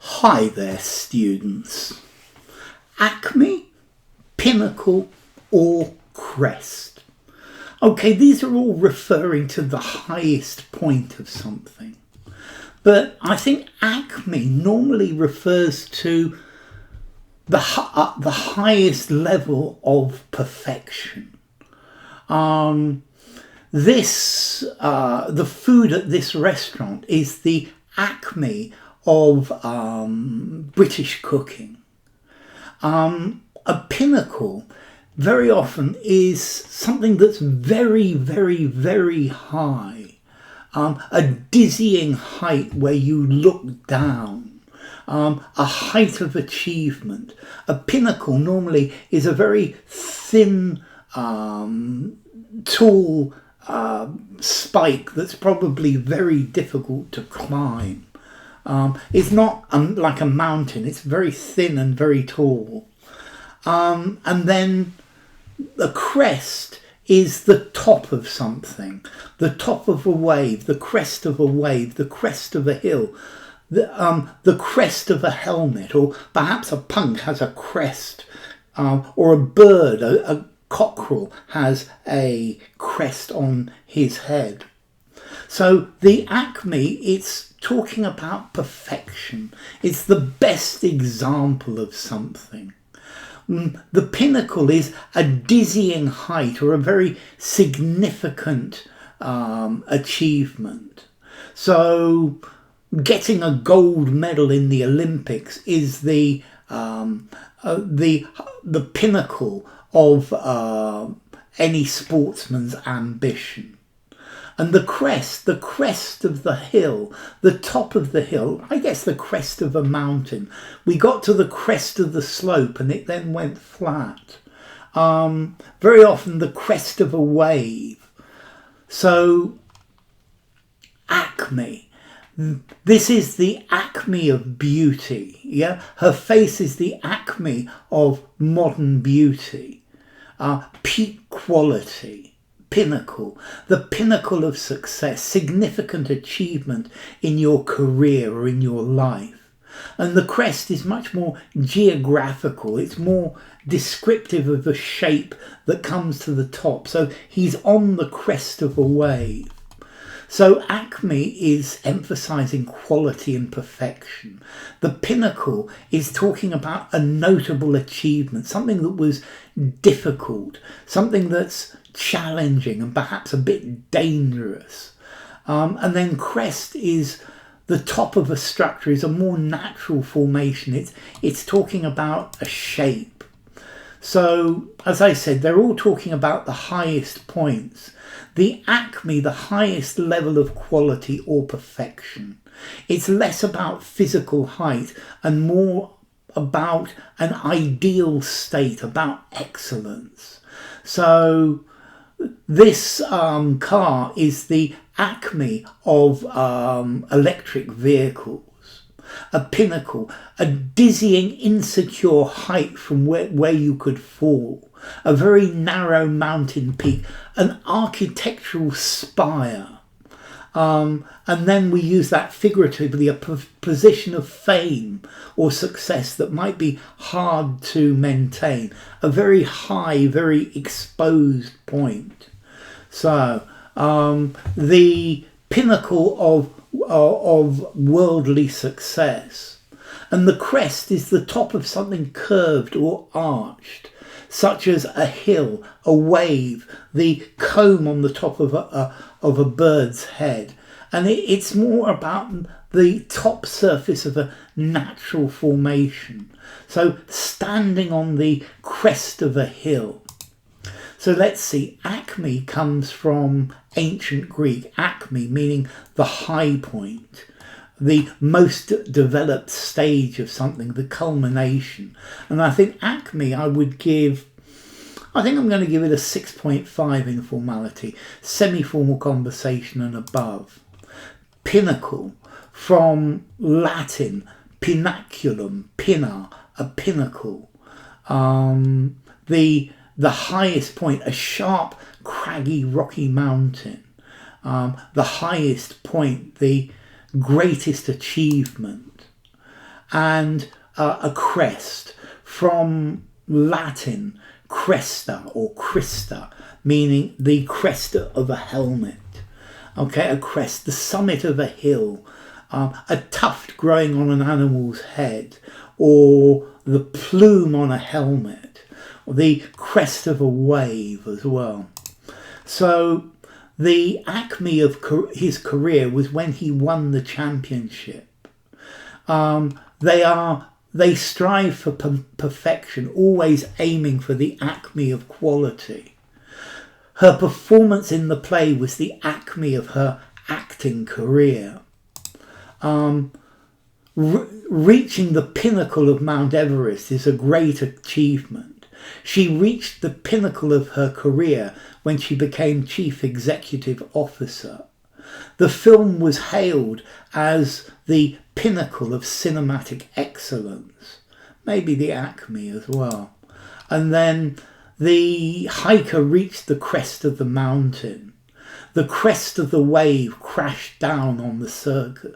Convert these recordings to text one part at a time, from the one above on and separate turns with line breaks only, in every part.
Hi there, students. Acme, Pinnacle, or Crest? Okay, these are all referring to the highest point of something. But I think Acme normally refers to the highest level of perfection. The food at this restaurant is the Acme of British cooking. A pinnacle very often is something that's very, very, very high. A dizzying height where you look down. A height of achievement. A pinnacle normally is a very thin, tall spike that's probably very difficult to climb. It's not like a mountain, it's very thin and very tall. And then the crest is the top of something, the top of a wave, the crest of a wave, the crest of a hill, the crest of a helmet, or perhaps a punk has a crest, or a bird, a cockerel has a crest on his head. So the Acme, it's talking about perfection. It's the best example of something. The pinnacle is a dizzying height or a very significant achievement. So getting a gold medal in the Olympics is the pinnacle of any sportsman's ambition. And the crest of the hill, the top of the hill, I guess the crest of a mountain. We got to the crest of the slope and it then went flat. Very often the crest of a wave. So, Acme. This is the acme of beauty. Yeah, her face is the acme of modern beauty. Peak quality. Pinnacle, the pinnacle of success, significant achievement in your career or in your life. And the crest is much more geographical, it's more descriptive of the shape that comes to the top. So he's on the crest of a wave. So Acme is emphasizing quality and perfection. The pinnacle is talking about a notable achievement, something that was difficult, something that's challenging and perhaps a bit dangerous. And then crest is the top of a structure, is a more natural formation. It's talking about a shape. So, as I said, they're all talking about the highest points. The acme, the highest level of quality or perfection. It's less about physical height and more about an ideal state, about excellence. So this car is the acme of electric vehicles. A pinnacle, a dizzying, insecure height from where you could fall. A very narrow mountain peak, an architectural spire. And then we use that figuratively, a position of fame or success that might be hard to maintain. A very high, very exposed point. So the pinnacle of worldly success. And the crest is the top of something curved or arched, such as a hill, a wave, the comb on the top of a bird's head. And it's more about the top surface of a natural formation. So standing on the crest of a hill. So let's see, acme comes from ancient Greek, acme meaning the high point, the most developed stage of something, the culmination. And I think acme I'm going to give it a 6.5 in formality, semi-formal conversation and above. Pinnacle, from Latin, pinnaculum, pinna, a pinnacle. The highest point, a sharp, craggy, rocky mountain. The highest point, the greatest achievement. and a crest, from Latin cresta or crista, meaning the crest of a helmet. Okay, a crest, the summit of a hill, a tuft growing on an animal's head, or the plume on a helmet, or the crest of a wave as well. So the acme of his career was when he won the championship. They strive for perfection, always aiming for the acme of quality. Her performance in the play was the acme of her acting career. Reaching the pinnacle of Mount Everest is a great achievement. She reached the pinnacle of her career when she became Chief Executive Officer. The film was hailed as the pinnacle of cinematic excellence, maybe the acme as well. And then the hiker reached the crest of the mountain. The crest of the wave crashed down on the surfers.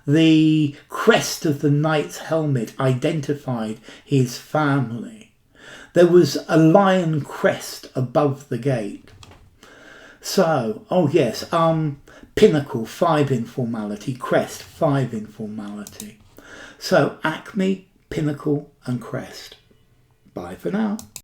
The crest of the knight's helmet identified his family. There was a lion crest above the gate. So, oh yes, Pinnacle, 5 informality, Crest, 5 informality. So, Acme, Pinnacle and Crest. Bye for now.